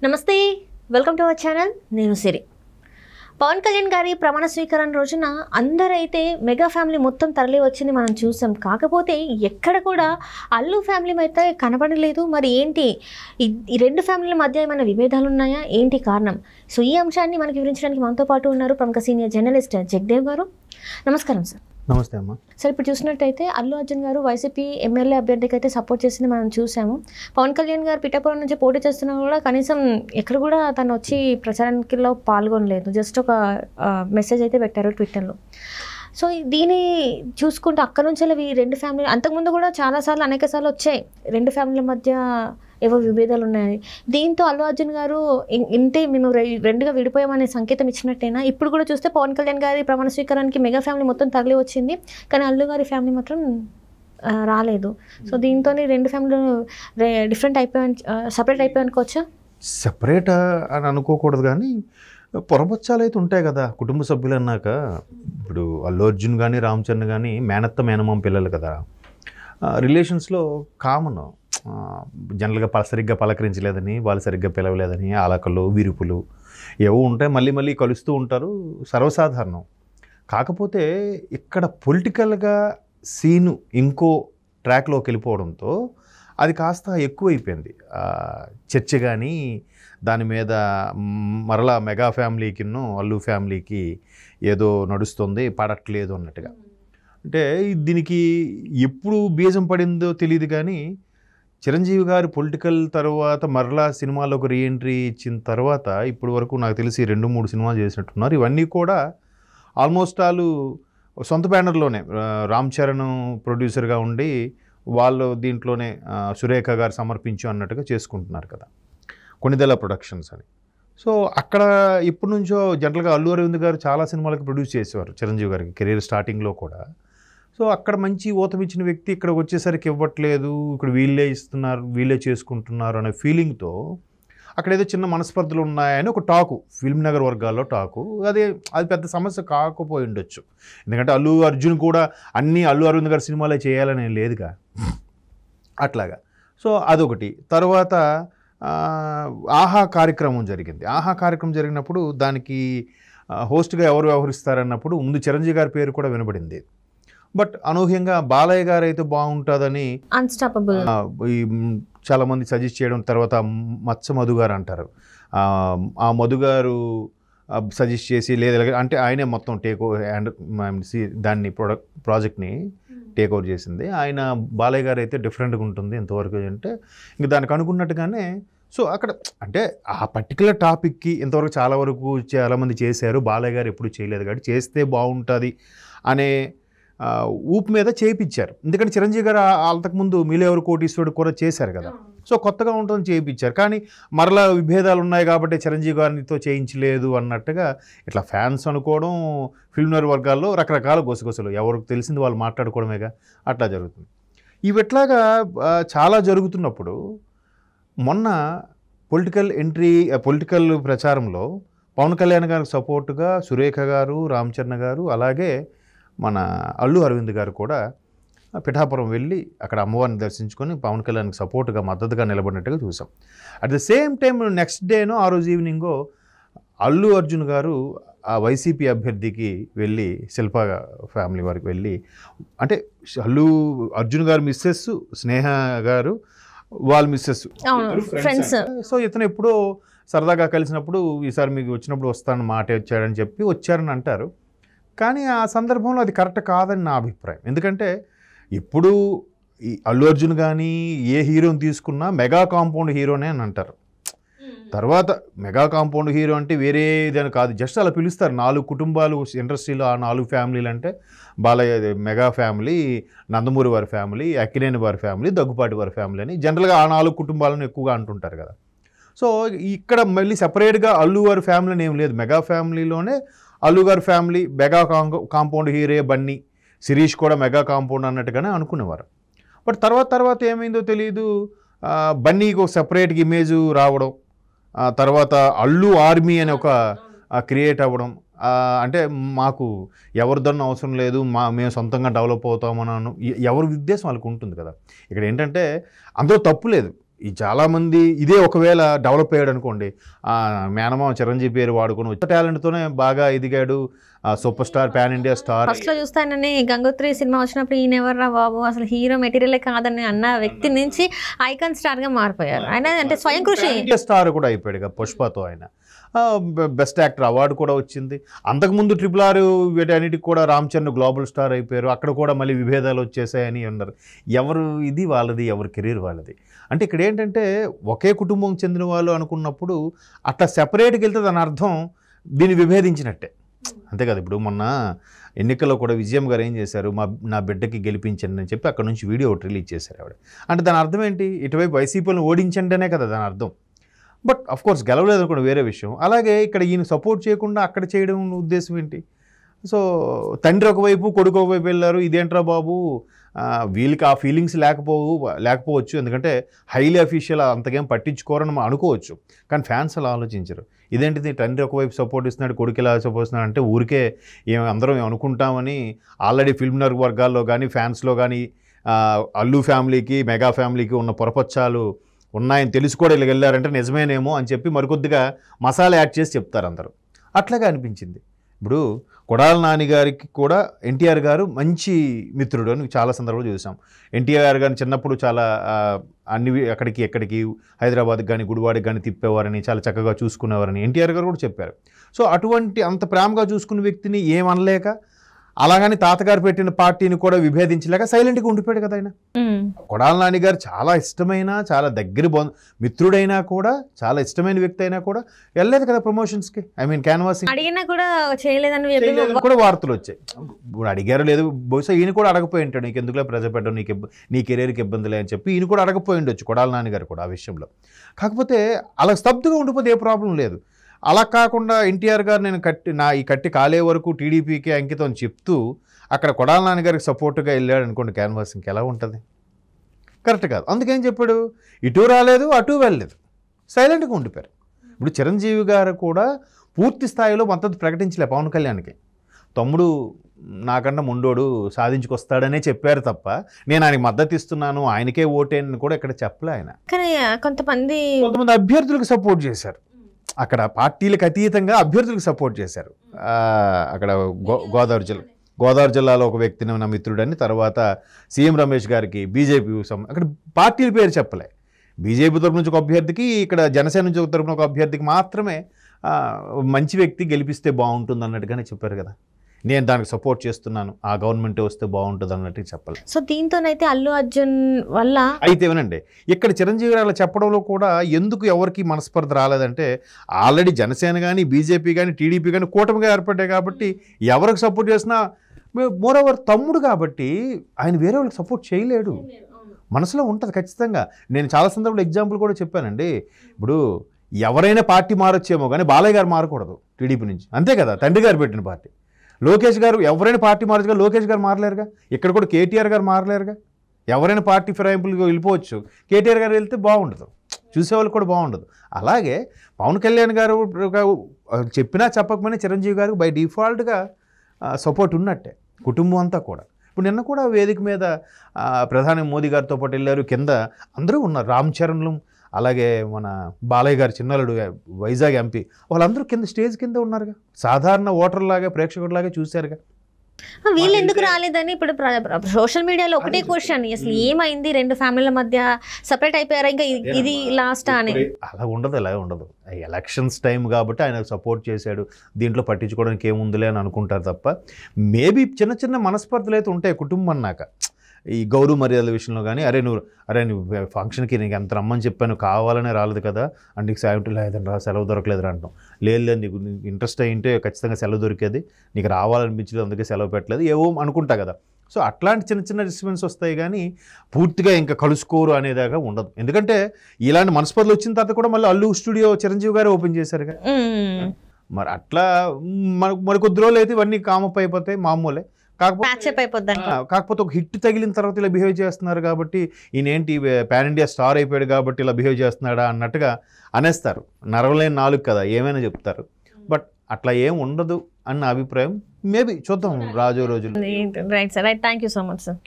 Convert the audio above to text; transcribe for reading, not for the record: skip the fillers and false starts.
నమస్తే, welcome to our channel. నేను సిరి. పవన్ కళ్యాణ్ గారి ప్రమాణ స్వీకరణ రోజున అందరైతే మెగా ఫ్యామిలీ మొత్తం తరలి వచ్చింది మనం చూసాం. కాకపోతే ఎక్కడ కూడా అల్లు ఫ్యామిలీ అయితే కనబడలేదు. మరి ఏంటి, ఈ రెండు ఫ్యామిలీల మధ్య ఏమైనా విభేదాలు ఉన్నాయా, ఏంటి కారణం? సో ఈ అంశాన్ని మనకి వివరించడానికి మనతో పాటు ఉన్నారు ప్రముఖ సీనియర్ జర్నలిస్ట్ జగదేవ్ గారు. నమస్కారం సార్. నమస్తే అమ్మా. సార్, ఇప్పుడు చూసినట్టయితే అల్లు అర్జున్ గారు వైసీపీ ఎమ్మెల్యే అభ్యర్థికి అయితే సపోర్ట్ చేసింది మనం చూసాము. పవన్ కళ్యాణ్ గారు పిఠాపురం నుంచి పోటీ చేస్తున్నా కూడా కనీసం ఎక్కడ కూడా తను వచ్చి ప్రచారానికిలో పాల్గొనలేదు. జస్ట్ ఒక మెసేజ్ అయితే పెట్టారు ట్విట్టర్లో. సో దీన్ని చూసుకుంటే అక్కడ నుంచి ఈ రెండు ఫ్యామిలీ అంతకుముందు కూడా చాలాసార్లు అనేకసార్లు వచ్చాయి రెండు ఫ్యామిలీల మధ్య ఏవో విభేదాలు ఉన్నాయి. దీంతో అల్లు అర్జున్ గారు ఇంతే మేము రెండుగా విడిపోయామనే సంకేతం ఇచ్చినట్టేనా? ఇప్పుడు కూడా చూస్తే పవన్ కళ్యాణ్ గారి ప్రమాణ స్వీకారానికి మెగా ఫ్యామిలీ మొత్తం తరలి వచ్చింది, కానీ అల్లు గారి ఫ్యామిలీ మాత్రం రాలేదు. సో దీంతో రెండు ఫ్యామిలీలు డిఫరెంట్ సపరేట్ అయిపోయి అనుకోవచ్చా? సపరేట్ అని అనుకోకూడదు, కానీ పొరపచ్చాలు అయితే ఉంటాయి కదా కుటుంబ సభ్యులు అన్నాక. ఇప్పుడు అల్లు అర్జున్ కానీ రామ్ చరణ్ కానీ మేనత్త మేనమామ పిల్లలు కదా, రిలేషన్స్లో కామన్. జనరల్గా సరిగ్గా పలకరించలేదని, వాళ్ళు సరిగ్గా పిలవలేదని అలకలు విరుపులు ఏవో ఉంటాయి, మళ్ళీ మళ్ళీ కలుస్తూ ఉంటారు, సర్వసాధారణం. కాకపోతే ఇక్కడ పొలిటికల్గా సీను ఇంకో ట్రాక్లోకి వెళ్ళిపోవడంతో అది కాస్త ఎక్కువైపోయింది చర్చ. కానీ దాని మీద మరలా మెగా ఫ్యామిలీకిను అల్లు ఫ్యామిలీకి ఏదో నడుస్తుంది, పడట్లేదు అన్నట్టుగా. అంటే దీనికి ఎప్పుడు బీజం పడిందో తెలియదు, కానీ చిరంజీవి గారు పొలిటికల్ తర్వాత మరలా సినిమాలోకి రీఎంట్రీ ఇచ్చిన తర్వాత ఇప్పటి వరకు నాకు తెలిసి 2-3 సినిమాలు చేసినట్టున్నారు. ఇవన్నీ కూడా ఆల్మోస్ట్ వాళ్ళు సొంత బ్యానర్లోనే రామ్ చరణ్ ప్రొడ్యూసర్గా ఉండి వాళ్ళు దీంట్లోనే సురేఖ గారు సమర్పించు అన్నట్టుగా చేసుకుంటున్నారు కదా, కొన్నిదెల ప్రొడక్షన్స్ అని. సో అక్కడ ఇప్పటి నుంచో జనరల్గా అల్లు అరవింద్ గారు చాలా సినిమాలకు ప్రొడ్యూస్ చేసేవారు చిరంజీవి గారికి కెరీర్ స్టార్టింగ్లో కూడా. సో అక్కడ మంచి ఊతమిచ్చిన వ్యక్తి ఇక్కడ వచ్చేసరికి ఇవ్వట్లేదు, ఇక్కడ వీళ్ళే ఇస్తున్నారు, వీళ్ళే చేసుకుంటున్నారు అనే ఫీలింగ్తో అక్కడ ఏదో చిన్న మనస్పర్ధలు ఉన్నాయని ఒక టాకు, ఫిల్మ్ నగర్ వర్గాల్లో టాకు. అది పెద్ద సమస్య కాకపోయి ఉండొచ్చు, ఎందుకంటే అల్లు అర్జున్ కూడా అన్నీ అల్లు అరవింద్ గారి సినిమాలే చేయాలని లేదుగా అట్లాగా. సో అదొకటి. తర్వాత ఆహా కార్యక్రమం జరిగింది. ఆహా కార్యక్రమం జరిగినప్పుడు దానికి హోస్ట్గా ఎవరు వ్యవహరిస్తారన్నప్పుడు ముందు చిరంజీవి గారి పేరు కూడా వినబడింది. బట్ అనూహ్యంగా బాలయ్య గారు అయితే బాగుంటుందని చాలామంది సజెస్ట్ చేయడం, తర్వాత మత్స మధు గారు అంటారు, ఆ మధు గారు సజెస్ట్ చేసి లేదా అంటే ఆయనే మొత్తం దాన్ని ప్రాజెక్ట్ని టేక్ ఓవర్ చేసింది ఆయన. బాలయ్య గారు అయితే డిఫరెంట్గా ఉంటుంది ఇంతవరకు అంటే ఇంక దానికి అనుకున్నట్టుగానే. సో అక్కడ అంటే ఆ పర్టికులర్ టాపిక్కి ఇంతవరకు చాలామంది చేశారు, బాలయ్య గారు ఎప్పుడు చేయలేదు కాబట్టి చేస్తే బాగుంటుంది అనే ఊపు మీద చేయించారు. ఎందుకంటే చిరంజీవి గారు అంతకుముందు మీలో ఎవరు కోటీశ్వరుడు కూడా చేశారు కదా, సో కొత్తగా ఉంటుందని చేయించారు. కానీ మరలా విభేదాలు ఉన్నాయి కాబట్టి చిరంజీవి గారితో చేయించలేదు అన్నట్టుగా ఇట్లా ఫ్యాన్స్ అనుకోవడం, ఫిల్మ్ నగర్ వర్గాల్లో రకరకాల గుసగుసలు, ఎవరికి తెలిసింది వాళ్ళు మాట్లాడుకోవడమేగా, అట్లా జరుగుతుంది. ఇవి ఎట్లాగా చాలా జరుగుతున్నప్పుడు మొన్న పొలిటికల్ ప్రచారంలో పవన్ కళ్యాణ్ గారికి సపోర్టుగా సురేఖ గారు, రామ్ చరణ్ గారు, అలాగే మన అల్లు అరవింద్ గారు కూడా పిఠాపురం వెళ్ళి అక్కడ అమ్మవారిని దర్శించుకొని పవన్ కళ్యాణ్కి సపోర్టుగా మద్దతుగా నిలబడినట్టుగా చూసాం. At the same time next డేనో ఆ రోజు ఈవినింగో అల్లు అర్జున్ గారు ఆ వైసీపీ అభ్యర్థికి వెళ్ళి శిల్ప ఫ్యామిలీ వారికి వెళ్ళి, అంటే అల్లు అర్జున్ గారు మిస్సెస్, స్నేహ గారు వాళ్ళ మిస్సెస్ ఫ్రెండ్స్. సో ఇతను ఎప్పుడో సరదాగా కలిసినప్పుడు ఈసారి మీకు వచ్చినప్పుడు వస్తాను మాట వచ్చాడని చెప్పి వచ్చారని అంటారు. కానీ ఆ సందర్భంలో అది కరెక్ట్ కాదని నా అభిప్రాయం. ఎందుకంటే ఇప్పుడు ఈ అల్లు అర్జున్ కానీ ఏ హీరోని తీసుకున్నా మెగా కాంపౌండ్ హీరోనే అని అంటారు. తర్వాత మెగా కాంపౌండ్ హీరో అంటే వేరేదని కాదు, జస్ట్ అలా పిలుస్తారు. 4 కుటుంబాలు ఇండస్ట్రీలో, ఆ 4 ఫ్యామిలీలు అంటే బాలయ్య మెగా ఫ్యామిలీ, నందమూరి వారి ఫ్యామిలీ, అక్కినేని వారి ఫ్యామిలీ, దగ్గుపాటి వారి ఫ్యామిలీ అని జనరల్గా ఆ 4 కుటుంబాలను ఎక్కువగా అంటుంటారు కదా. సో ఇక్కడ మళ్ళీ సపరేట్గా అల్లు వారి ఫ్యామిలీని ఏం లేదు, మెగా ఫ్యామిలీలోనే అల్లు గారి ఫ్యామిలీ మెగా కాంపౌండ్ హీరే, బన్నీ, శిరీష్ కూడా మెగా కాంపౌండ్ అన్నట్టుగానే అనుకునేవారు. బట్ తర్వాత ఏమైందో తెలియదు, బన్నీకి ఒక సపరేట్గా ఇమేజ్ రావడం, తర్వాత అల్లు ఆర్మీ అని ఒక క్రియేట్ అవ్వడం, అంటే మాకు ఎవరిదన్నా అవసరం లేదు, మేము సొంతంగా డెవలప్ అవుతామన్నాను, ఎవరి ఉద్దేశం వాళ్ళకు ఉంటుంది కదా. ఇక్కడ ఏంటంటే అందులో తప్పు లేదు, ఈ చాలామంది ఇదే ఒకవేళ డెవలప్ అయ్యాడు అనుకోండి, మేనమామ చిరంజీవి పేరు వాడుకొని వచ్చే టాలెంట్తోనే బాగా ఎదిగాడు, super star, pan India star. ఫస్ట్లో చూస్తానని గంగోత్రి సినిమా వచ్చినప్పుడు ఈయన ఎవర్రా బాబు అసలు హీరో మెటీరియలే కాదని అన్న వ్యక్తి నుంచి ఐకాన్ స్టార్గా మారిపోయారు. ఆయన అంటే స్వయం కృషి స్టార్ కూడా అయిపోయాడు పుష్పతో. ఆయన బెస్ట్ యాక్టర్ అవార్డు కూడా వచ్చింది. అంతకుముందు RRR వీటన్నిటికి కూడా రామ్ చరణ్ గ్లోబల్ స్టార్ అయిపోయారు. అక్కడ కూడా మళ్ళీ విభేదాలు వచ్చేసాయని అన్నారు. ఎవరు ఇది వాళ్ళది, ఎవరి కెరీర్ వాళ్ళది. అంటే ఇక్కడ ఏంటంటే ఒకే కుటుంబం చెందిన వాళ్ళు అనుకున్నప్పుడు అట్లా సెపరేట్కి వెళ్తే దాని అర్థం దీన్ని విభేదించినట్టే, అంతే కదా. ఇప్పుడు మొన్న ఎన్నికల్లో కూడా విజయం గారు ఏం చేశారు, నా బిడ్డకి గెలిపించండి అని చెప్పి అక్కడ నుంచి వీడియో ఒకటి రిలీజ్ చేశారు ఆవిడ. అంటే దాని అర్థం ఏంటి, ఇటువైపు వైసీపీని ఓడించండి అనే కదా దాని అర్థం. బట్ అఫ్కోర్స్ గెలవలేదు అనుకోండి వేరే విషయం. అలాగే ఇక్కడ ఈయన సపోర్ట్ చేయకుండా అక్కడ చేయడం ఉద్దేశం ఏంటి? సో తండ్రి ఒకవైపు కొడుకు ఒకవైపు వెళ్ళారు. ఇదేంట్రా బాబు, వీళ్ళకి ఆ ఫీలింగ్స్ లేకపోవచ్చు, ఎందుకంటే హైలీ అఫీషియల్ అంతకేం పట్టించుకోరని అనుకోవచ్చు. కానీ ఫ్యాన్స్ అలా ఆలోచించరు. ఇదేంటిది తండ్రి ఒకవైపు సపోర్ట్ ఇస్తున్నాడు, కొడుకు ఇలా సపోర్ట్ ఇస్తున్నాడు అంటే ఊరికే అందరం అనుకుంటామని ఆల్రెడీ ఫిల్మ్ వర్గాల్లో కానీ ఫ్యాన్స్లో కానీ అల్లు ఫ్యామిలీకి మెగా ఫ్యామిలీకి ఉన్న పొరపచ్చాలు ఉన్నాయని తెలిసి కూడా ఇలా వెళ్ళారంటే నిజమేనేమో అని చెప్పి మరికొద్దిగా మసాలా యాడ్ చేసి చెప్తారు అందరూ. అట్లాగే అనిపించింది. ఇప్పుడు కొడాల నాని గారికి కూడా ఎన్టీఆర్ గారు మంచి మిత్రుడు అని చాలా సందర్భాలు చూసాం. ఎన్టీఆర్ గారిని చిన్నప్పుడు చాలా ఎక్కడికి హైదరాబాద్కి కానీ గుడివాడికి కానీ తిప్పేవారని, చాలా చక్కగా చూసుకునేవారని ఎన్టీఆర్ గారు కూడా చెప్పారు. సో అటువంటి అంత ప్రేమగా చూసుకున్న వ్యక్తిని ఏమనలేక, అలాగని తాతగారు పెట్టిన పార్టీని కూడా విభేదించలేక సైలెంట్గా ఉండిపోయాడు కదా ఆయన. కొడాల నాని గారు చాలా ఇష్టమైన, చాలా దగ్గర మిత్రుడైనా కూడా, చాలా ఇష్టమైన వ్యక్తి అయినా కూడా వెళ్ళలేదు కదా ప్రమోషన్స్కి. ఐ మీన్ క్యాన్వాసింగ్ అడిగినా కూడా చేయలేదని కూడా వార్తలు వచ్చాయి. ఇప్పుడు అడిగారు లేదు, బహుశా ఈయన కూడా అడగపోయి ఉంటాడు, నీకు ఎందుకులే ప్రజాపెట్టడం, నీ కెరీర్కి ఇబ్బందిలే అని చెప్పి ఈయన కూడా అడగపోయి ఉండొచ్చు కొడాల నాని గారు కూడా ఆ విషయంలో. కాకపోతే అలా స్తబ్దుగా ఉండిపోతే ఏ ప్రాబ్లం లేదు. అలా కాకుండా ఎన్టీఆర్ గారు నేను ఈ కట్టి కాలే వరకు టీడీపీకి అంకితం అని చెప్తూ అక్కడ కొడాల నాని గారికి సపోర్ట్గా వెళ్ళాడు అనుకోండి క్యాన్వాసింగ్కి, ఎలా ఉంటుంది? కరెక్ట్ కాదు. అందుకేం చెప్పాడు, ఇటు రాలేదు అటు వెళ్ళలేదు, సైలెంట్గా ఉండిపోయారు. ఇప్పుడు చిరంజీవి గారు కూడా పూర్తి స్థాయిలో మద్దతు ప్రకటించలే పవన్ కళ్యాణ్కి. తమ్ముడు నాకన్నా ముండోడు సాధించుకొస్తాడనే చెప్పారు తప్ప నేను ఆయనకి మద్దతు ఇస్తున్నాను, ఆయనకే ఓటేనని కూడా ఇక్కడ చెప్పలే ఆయన. కానీ కొంతమంది అభ్యర్థులకు సపోర్ట్ చేశారు, అక్కడ పార్టీలకు అతీతంగా అభ్యర్థులకు సపోర్ట్ చేశారు. అక్కడ గోదావరి జిల్లాలో ఒక వ్యక్తిని నా మిత్రుడని, తర్వాత సీఎం రమేష్ గారికి బీజేపీ అక్కడ పార్టీల పేరు చెప్పలే. బీజేపీ తరపు నుంచి ఒక అభ్యర్థికి, ఇక్కడ జనసేన నుంచి ఒక తరపున ఒక అభ్యర్థికి మాత్రమే మంచి వ్యక్తి గెలిపిస్తే బాగుంటుంది అన్నట్టుగానే చెప్పారు కదా. నేను దానికి సపోర్ట్ చేస్తున్నాను, ఆ గవర్నమెంట్ వస్తే బాగుంటుంది అన్నట్టు చెప్పాలి. సో దీంతోనైతే అల్లు అర్జున్ వల్ల అయితే వినండి, ఇక్కడ చిరంజీవి గారు చెప్పడంలో కూడా ఎందుకు ఎవరికి మనస్పర్ధ రాలేదంటే ఆల్రెడీ జనసేన కానీ బీజేపీ కానీ టీడీపీ కానీ కూటమిగా ఏర్పడ్డాయి కాబట్టి ఎవరికి సపోర్ట్ చేసినా, మోరోవర్ తమ్ముడు కాబట్టి ఆయన వేరే వాళ్ళకి సపోర్ట్ చేయలేడు, మనసులో ఉంటుంది ఖచ్చితంగా. నేను చాలా సందర్భంలో ఎగ్జాంపుల్ కూడా చెప్పానండి. ఇప్పుడు ఎవరైనా పార్టీ మారొచ్చేమో కానీ బాలయ్య గారు మారకూడదు టీడీపీ నుంచి, అంతే కదా, తండ్రి గారు పెట్టిన పార్టీ. లోకేష్ గారు ఎవరైనా పార్టీ మారచ్చుగా, లోకేష్ గారు మారలేరుగా. ఇక్కడ కూడా కేటీఆర్ గారు మారలేరుగా. ఎవరైనా పార్టీ ఫిరాయింపులకు వెళ్ళిపోవచ్చు, కేటీఆర్ గారు వెళ్తే బాగుండదు, చూసేవాళ్ళు కూడా బాగుండదు. అలాగే పవన్ కళ్యాణ్ గారు చెప్పినా చెప్పకపోయినా చిరంజీవి గారికి బై డిఫాల్ట్గా సపోర్ట్ ఉన్నట్టే కుటుంబం అంతా కూడా. ఇప్పుడు నిన్న కూడా వేదిక మీద ప్రధాని మోదీ గారితో పాటు వెళ్ళారు, కింద అందరూ ఉన్నారు, రామ్ చరణ్లు, అలాగే మన బాలయ్య గారు చిన్నలుడు వైజాగ్ ఎంపీ, వాళ్ళందరూ కింద స్టేజ్ కింద ఉన్నారుగా, సాధారణ ఓటర్లాగా ప్రేక్షకుడిలాగా చూశారుగా. వీళ్ళు ఎందుకు రాలేదని ఇప్పుడు సోషల్ మీడియాలో ఒకటే క్వశ్చన్, అసలు ఏమైంది, రెండు ఫ్యామిలీల మధ్య సపరేట్ అయిపోయారా, ఇంకా ఇది లాస్ట్ అని? అలా ఉండదు, ఇలా ఉండదు. ఎలక్షన్స్ టైం కాబట్టి ఆయన సపోర్ట్ చేశాడు, దీంట్లో పట్టించుకోవడానికి ఏముందిలే అని అనుకుంటారు తప్ప, మేబీ చిన్న చిన్న మనస్పర్ధలు అయితే ఉంటాయి కుటుంబం అన్నాక. ఈ గౌరవ మర్యాదల విషయంలో కానీ, నువ్వు ఫంక్షన్కి నీకు ఎంత రమ్మని చెప్పాను, కావాలనే రాలేదు కదా, అంటే నీకు సాయంత్రం లేదండి సెలవు దొరకలేదు అంటాం. లేదు నీకు ఇంట్రెస్ట్ అయింటే ఖచ్చితంగా సెలవు దొరికేది, నీకు రావాలనిపించలేదు అందుకే సెలవు పెట్టలేదు, ఏవో అనుకుంటా కదా. సో అట్లాంటి చిన్న చిన్న డిస్టర్బెన్స్ వస్తాయి కానీ పూర్తిగా ఇంకా కలుసుకోరు అనేదాకా ఉండదు. ఎందుకంటే ఇలాంటి మనస్పర్ధలు వచ్చిన తర్వాత కూడా మళ్ళీ అల్లు స్టూడియో చిరంజీవి గారు ఓపెన్ చేశారు కదా. మరి అట్లా మరి కొద్ది రోజులు అయితే ఇవన్నీ కామప్ అయిపోతాయి, మామూలే. కాకపోతే ఒక హిట్ తగిలిన తర్వాత ఇలా బిహేవ్ చేస్తున్నారు కాబట్టి, ఈయనేంటి పాన్ ఇండియా స్టార్ అయిపోయాడు కాబట్టి ఇలా బిహేవ్ చేస్తున్నాడా అన్నట్టుగా అనేస్తారు. నరవలేని నాలుగు కదా, ఏమైనా చెప్తారు. బట్ అట్లా ఏం ఉండదు అన్న అభిప్రాయం మేబీ చూద్దాం రాజు రోజులు. Right sir, right, thank you so much sir.